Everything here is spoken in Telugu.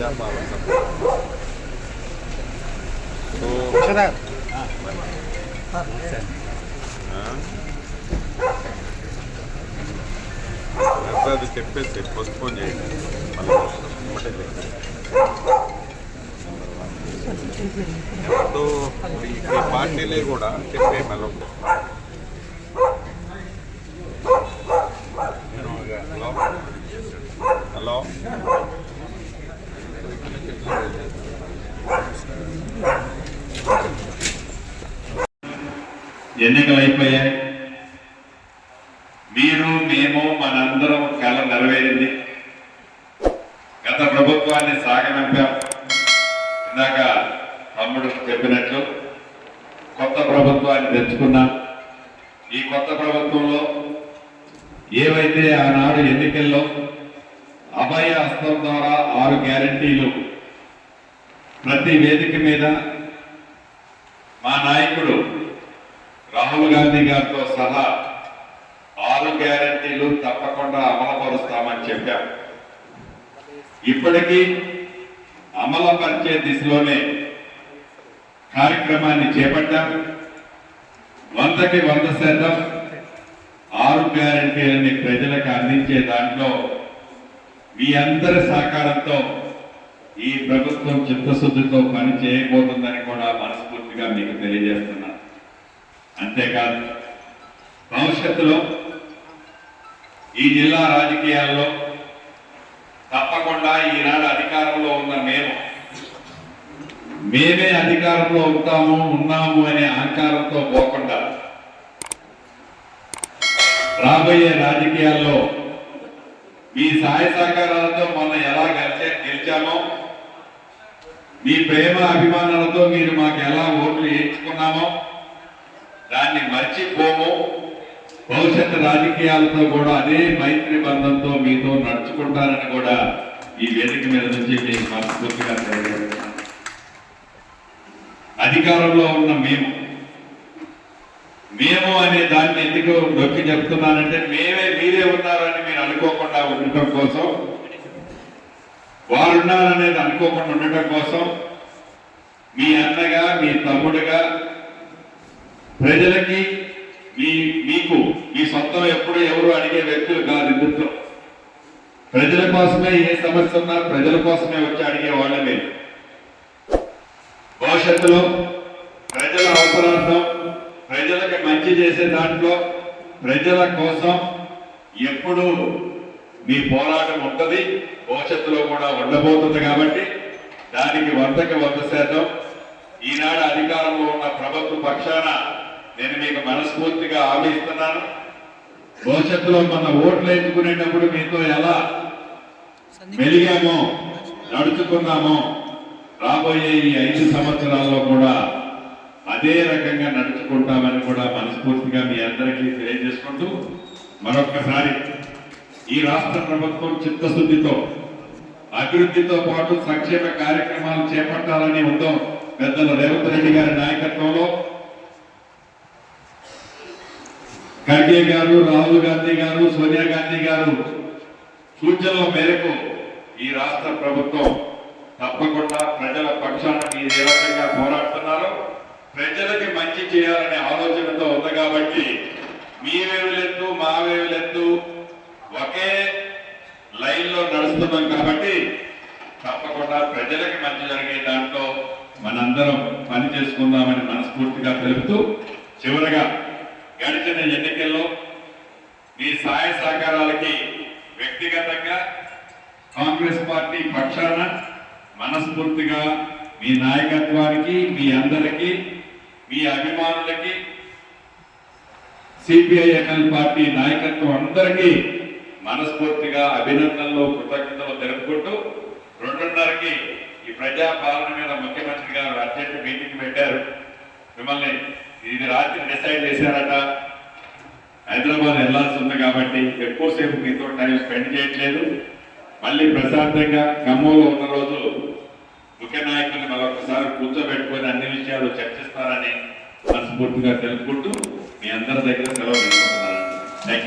ప్రజాపాలన అది చెప్పేసి పోస్ట్పోన్ చేయండి. మళ్ళీ ఈ పార్టీలే కూడా చెప్పే మళ్ళీ హలో ఎన్నికలు అయిపోయాయి. మీరు మేము మనందరం కళ నెరవేరింది. గత ప్రభుత్వాన్ని సాగనంపాం. ఇందాక తమ్ముడు చెప్పినట్లు కొత్త ప్రభుత్వాన్ని తెచ్చుకున్నాం. ఈ కొత్త ప్రభుత్వంలో ఏవైతే ఆనాడు ఎన్నికల్లో అభయ హస్తం ద్వారా 6 గ్యారంటీలు ప్రతి వేదిక మీద మా నాయకుడు రాహుల్ గాంధీ గారితో సహా 6 గ్యారంటీలు తప్పకుండా అమలుపరుస్తామని చెప్పాం. ఇప్పటికీ అమలుపరిచే దిశలోనే కార్యక్రమాన్ని చేపట్టాం. 100కి 100% 6 గ్యారంటీలని ప్రజలకు అందించే దాంట్లో మీ అందరి సహకారంతో ఈ ప్రభుత్వం చిత్తశుద్ధితో పని చేయబోతుందని కూడా మనస్ఫూర్తిగా మీకు తెలియజేస్తున్నాను. అంతేకాదు భవిష్యత్తులో ఈ జిల్లా రాజకీయాల్లో తప్పకుండా ఈనాడు అధికారంలో ఉన్న మేమే అధికారంలో ఉన్నాము అనే అహంకారంతో పోకుండా రాబోయే రాజకీయాల్లో మీ సహాయ సహకారాలతో మొన్న ఎలా గెలిచామో, మీ ప్రేమ అభిమానాలతో మీరు మాకు ఎలా ఓట్లు వేయించుకున్నామో దాన్ని మర్చిపోము. భవిష్యత్తు రాజకీయాలతో కూడా అదే మైత్రి బంధంతో మీతో నడుచుకుంటారని కూడా ఈ వేదిక మీద నుంచి మీకు మనస్ఫూర్తిగా తెలియజేస్తున్నాను. అధికారంలో ఉన్న మేము అనే దాన్ని ఎందుకు నొక్కి చెప్తున్నానంటే మీరే ఉన్నారని మీరు అనుకోకుండా ఉండటం కోసం, వారున్నారనేది అనుకోకుండా ఉండటం కోసం మీ అన్నగా మీ తమ్ముడుగా ప్రజలకి మీకు మీ సొంతం ఎప్పుడు ఎవరు అడిగే వ్యక్తులు కాదు. ఇందులో ప్రజల కోసమే ఏ సమస్య ఉన్నా ప్రజల కోసమే వచ్చి అడిగే వాళ్ళమే. భవిష్యత్తులో ప్రజల అవసరార్థం ప్రజలకు మంచి చేసే దాంట్లో ప్రజల కోసం ఎప్పుడు మీ పోరాటం ఉంటుంది, భవిష్యత్తులో కూడా ఉండబోతుంది. కాబట్టి దానికి 100కి 100% ఈనాడు అధికారంలో ఉన్న ప్రభుత్వ పక్షాన నేను మీకు మనస్ఫూర్తిగా హామీ ఇస్తున్నాను. భవిష్యత్తులో మన ఓట్లు ఎంచుకునేటప్పుడు మీతో ఎలా మెలిగామో నడుచుకున్నామో రాబోయే ఈ 5 సంవత్సరాల్లో కూడా అదే రకంగా నడుచుకుంటామని కూడా మనస్ఫూర్తిగా మీ అందరికీ తెలియజేసుకుంటూ మరొక్కసారి ఈ రాష్ట్ర ప్రభుత్వం చిత్తశుద్ధితో అభివృద్ధితో పాటు సంక్షేమ కార్యక్రమాలు చేపట్టాలని ఉందో పెద్దల రేవంత్ రెడ్డి గారి నాయకత్వంలో ఖర్గే గారు, రాహుల్ గాంధీ గారు, సోనియా గాంధీ గారు సూచనల మేరకు ఈ రాష్ట్ర ప్రభుత్వం తప్పకుండా ప్రజల పక్షాన మీరు ఏ రకంగా పోరాడుతున్నారో ప్రజలకి మంచి చేయాలనే ఆలోచనతో ఉంది. కాబట్టి మీ వేవులెత్తు మా వేవులెత్తు ఒకే లైన్లో నడుస్తున్నాం. కాబట్టి తప్పకుండా ప్రజలకి మంచి జరిగే దాంట్లో మనందరం పని చేసుకుందామని మనస్ఫూర్తిగా తెలుపుతూ చివరగా గడిచిన ఎన్నికల్లో మీ సహాయ సహకారాలకి వ్యక్తిగతంగా కాంగ్రెస్ పార్టీ పక్షాన మనస్ఫూర్తిగా మీ నాయకత్వానికి, మీ అందరికీ, మీ అభిమానులకి, సిపిఐఎంఎల్ పార్టీ నాయకత్వం అందరికీ మనస్ఫూర్తిగా అభినందనలు, కృతజ్ఞతలు తెలుపుకుంటూ 2:30కి ఈ ప్రజాపాలన మీద ముఖ్యమంత్రి గారు అర్జెంట్ మీటింగ్ పెట్టారు. మిమ్మల్ని ఇది రాత్రి డిసైడ్ చేశారట. హైదరాబాద్ వెళ్లాల్సి ఉంది కాబట్టి ఎక్కువసేపు మీతో టైం స్పెండ్ చేయట్లేదు. మళ్ళీ ప్రశాంతంగా ఖమ్మంలో ఉన్న రోజు ముఖ్య నాయకుల్ని మరొకసారి కూర్చోబెట్టుకొని అన్ని విషయాలు చర్చిస్తారని మనస్ఫూర్తిగా తెలుపుకుంటూ మీ అందరి దగ్గర సెలవు తీసుకుంటున్నారు.